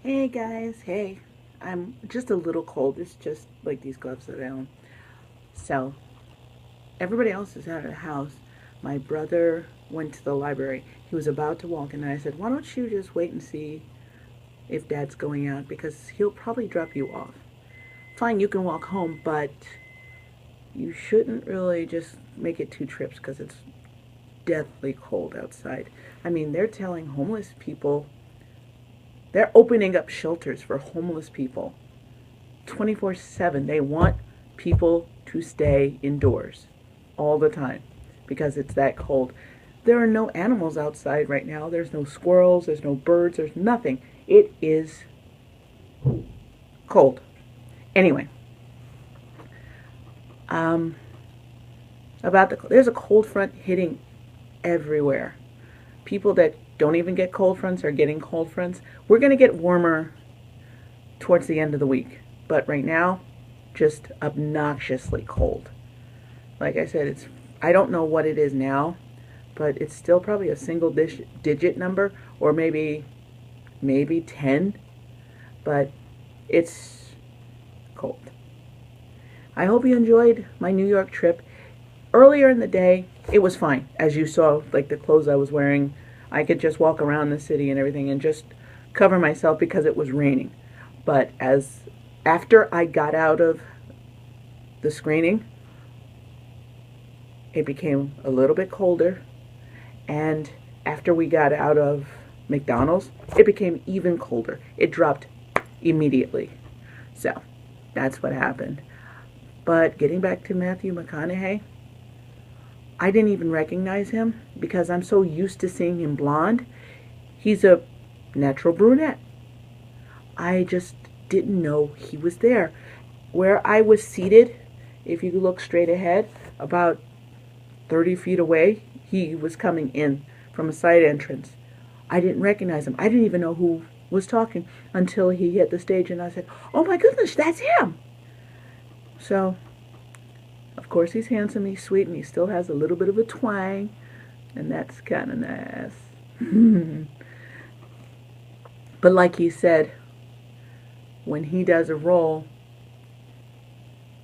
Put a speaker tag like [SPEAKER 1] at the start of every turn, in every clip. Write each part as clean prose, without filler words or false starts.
[SPEAKER 1] Hey guys, hey. I'm just a little cold. It's just like these gloves that I own. So, everybody else is out of the house. My brother went to the library. He was about to walk in, and I said, why don't you just wait and see if Dad's going out? Because he'll probably drop you off. Fine, you can walk home, but you shouldn't really just make it two trips because it's deathly cold outside. I mean, they're telling homeless people, they're opening up shelters for homeless people 24/7. They want people to stay indoors all the time because it's that cold. There are no animals outside right now. There's no squirrels, there's no birds, there's nothing. It is cold. Anyway, um, there's a cold front hitting everywhere. People that don't even get cold fronts are getting cold fronts. We're going to get warmer towards the end of the week, but right now, just obnoxiously cold. Like I said, I don't know what it is now, but it's still probably a single digit number, or maybe 10, but it's cold. I hope you enjoyed my New York trip. Earlier in the day, it was fine. As you saw, like the clothes I was wearing, I could just walk around the city and everything and just cover myself because it was raining. But after I got out of the screening, it became a little bit colder. And after we got out of McDonald's, it became even colder. It dropped immediately. So that's what happened. But getting back to Matthew McConaughey, I didn't even recognize him because I'm so used to seeing him blonde. He's a natural brunette. I just didn't know he was there. Where I was seated, if you look straight ahead, about 30 feet away, he was coming in from a side entrance. I didn't recognize him. I didn't even know who was talking until he hit the stage, and I said, oh my goodness, that's him. So, of course, he's handsome, he's sweet, and he still has a little bit of a twang, and that's kind of nice. But like he said, when he does a role,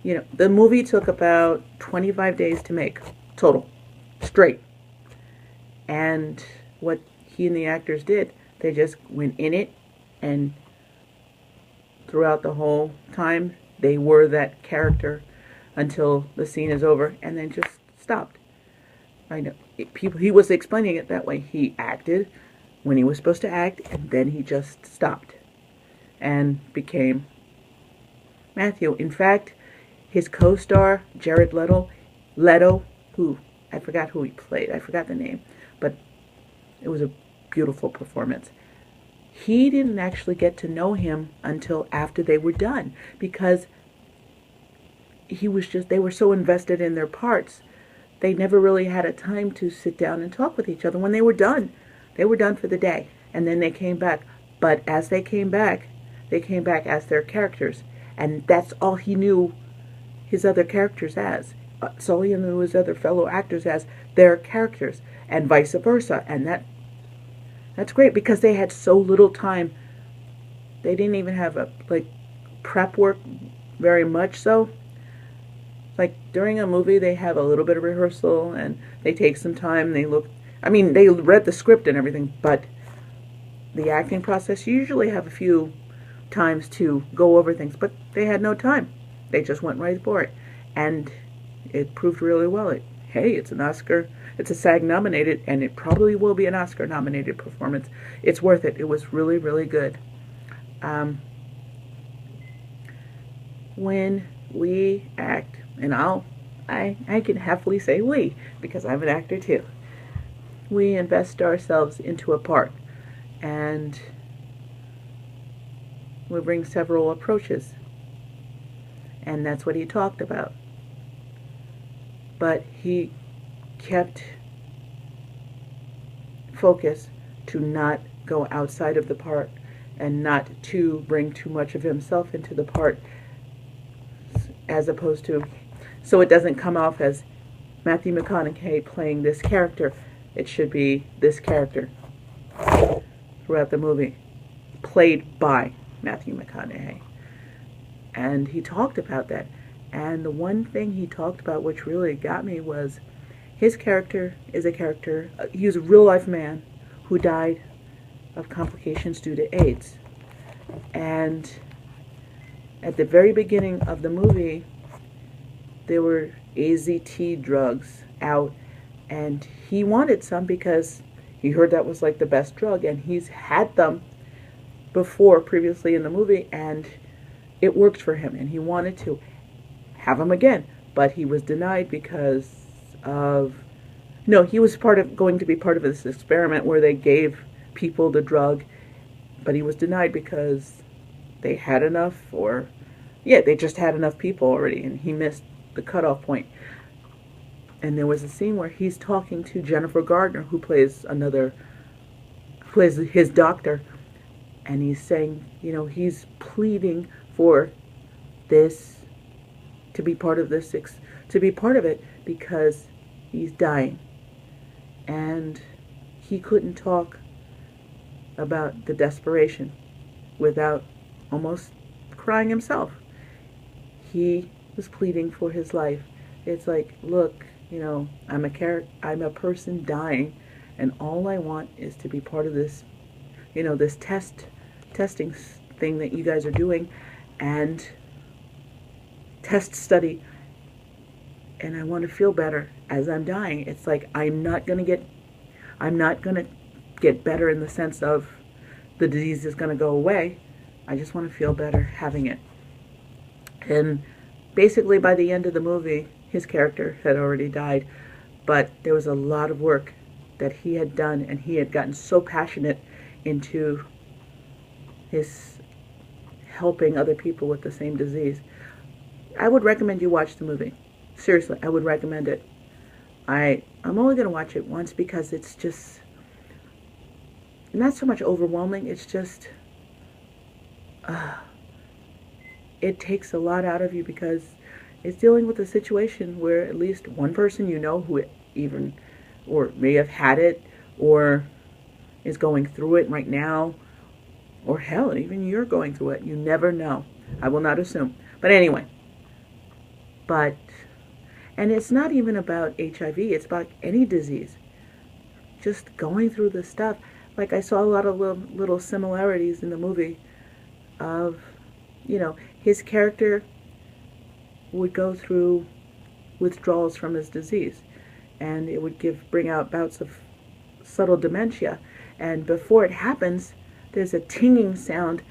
[SPEAKER 1] the movie took about 25 days to make, total, straight. And what he and the actors did, they just went in it, and throughout the whole time, they were that character until the scene is over, and then just stopped. I know he was explaining it that way. He acted when he was supposed to act, and then he just stopped and became Matthew. In fact, his co-star Jared Leto, who I forgot who he played. I forgot the name, but it was a beautiful performance. He didn't actually get to know him until after they were done because they were so invested in their parts. They never really had a time to sit down and talk with each other. When they were done for the day, and then they came back. But as they came back as their characters, and that's all he knew his other characters as. That's all he knew his other fellow actors as their characters, and vice versa. And that's great because they had so little time. They didn't even have prep work very much so. Like during a movie, they have a little bit of rehearsal and they take some time. They read the script and everything, but the acting process, you usually have a few times to go over things, but they had no time. They just went right for it. And it proved really well. It's an Oscar, it's a SAG nominated, and it probably will be an Oscar nominated performance. It's worth it. It was really, really good. When we act, and I can happily say we, because I'm an actor too. We invest ourselves into a part, and we bring several approaches, and that's what he talked about. But he kept focus to not go outside of the part and not to bring too much of himself into the part, as opposed to, so it doesn't come off as Matthew McConaughey playing this character. It should be this character throughout the movie. played by Matthew McConaughey. And he talked about that. And the one thing he talked about which really got me was his character is a character, he was a real life man who died of complications due to AIDS. And at the very beginning of the movie, there were AZT drugs out, and he wanted some because he heard that was like the best drug, and he's had them before previously in the movie, and it worked for him, and he wanted to have them again, but he was denied because of, no, he was going to be part of this experiment where they gave people the drug, but he was denied because they had enough, or yeah, they just had enough people already, and he missed the cutoff point. And there was a scene where he's talking to Jennifer Gardner, who plays his doctor, and he's saying, you know, he's pleading for this, to be part of this, to be part of it, because he's dying. And he couldn't talk about the desperation without almost crying himself. He was pleading for his life. It's like, look, you know, I'm a person dying, and all I want is to be part of this, you know, this testing thing that you guys are doing, and test study, and I want to feel better as I'm dying. It's like I'm not gonna get better in the sense of the disease is gonna go away. I just want to feel better having it. And basically by the end of the movie, his character had already died, but there was a lot of work that he had done, and he had gotten so passionate into his helping other people with the same disease. I would recommend you watch the movie. Seriously, I would recommend it. I'm only going to watch it once because it's just not so much overwhelming. It's just, it takes a lot out of you because it's dealing with a situation where at least one person you know who even, or may have had it, or is going through it right now, or hell, even you're going through it. You never know. I will not assume. But anyway. And it's not even about HIV, it's about any disease. Just going through the stuff. Like, I saw a lot of little similarities in the movie of, you know, his character would go through withdrawals from his disease, and it would bring out bouts of subtle dementia. And before it happens, there's a tinging sound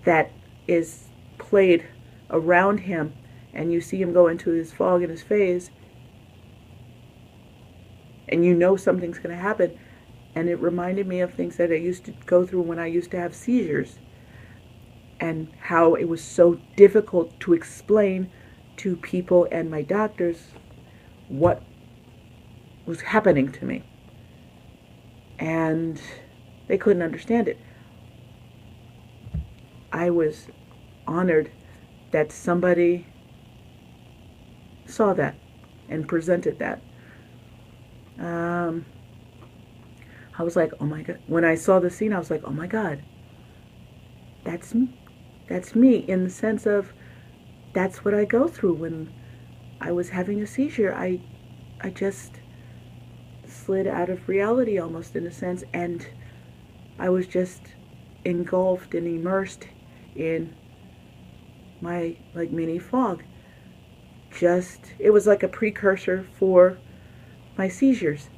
[SPEAKER 1] that is played around him, and you see him go into his fog in his phase, and you know something's going to happen. And it reminded me of things that I used to go through when I used to have seizures, and how it was so difficult to explain to people and my doctors what was happening to me, and they couldn't understand it. I was honored that somebody saw that and presented that. I was like, oh my God. When I saw the scene, I was like, oh my God, that's me, in the sense of that's what I go through when I was having a seizure. I just slid out of reality almost, in a sense, and I was just engulfed and immersed in my like mini fog. It was like a precursor for my seizures,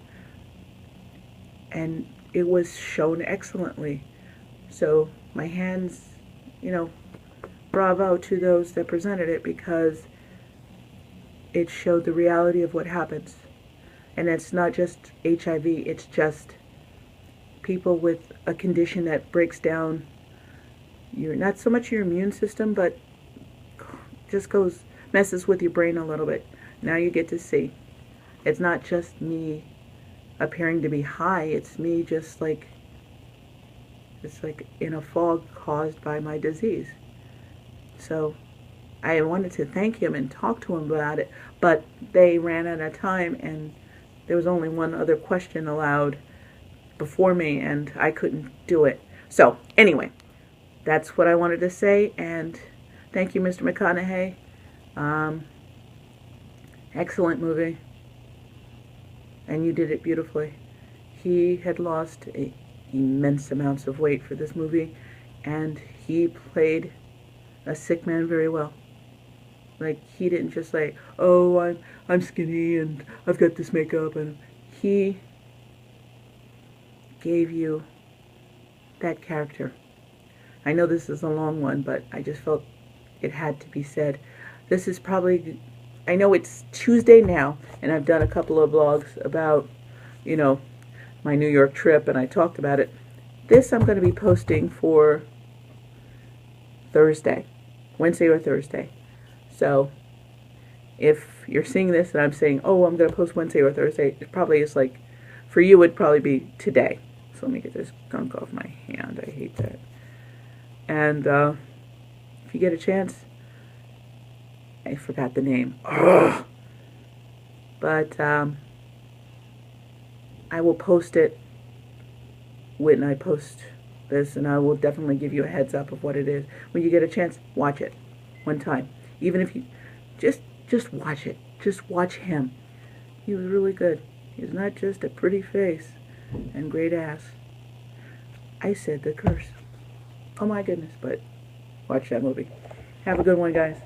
[SPEAKER 1] and it was shown excellently. So my hands, you know, bravo to those that presented it, because it showed the reality of what happens. And it's not just HIV, it's just people with a condition that breaks down not so much your immune system, but just messes with your brain a little bit. Now you get to see. It's not just me appearing to be high, it's me just like, it's like in a fog caused by my disease. So I wanted to thank him and talk to him about it, but they ran out of time, and there was only one other question allowed before me, and I couldn't do it. So anyway, that's what I wanted to say, and thank you, Mr. McConaughey. Excellent movie, and you did it beautifully. He had lost immense amounts of weight for this movie, and he played a sick man very well. Like, he didn't just say, oh, I'm skinny and I've got this makeup, and he gave you that character. I know this is a long one, but I just felt it had to be said. This is probably, I know it's Tuesday now, and I've done a couple of vlogs about, you know, my New York trip, and I talked about it. This I'm going to be posting for Thursday, Wednesday or Thursday. So if you're seeing this and I'm saying, oh, I'm going to post Wednesday or Thursday, it probably is like, for you, it'd probably be today. So let me get this gunk off my hand. I hate that. And if you get a chance, I forgot the name. Ugh. But I will post it when I post this, and I will definitely give you a heads up of what it is. When you get a chance, watch it one time. Even if you just watch it. Just watch him. He was really good. He's not just a pretty face and great ass. I said the curse. Oh my goodness, but watch that movie. Have a good one, guys.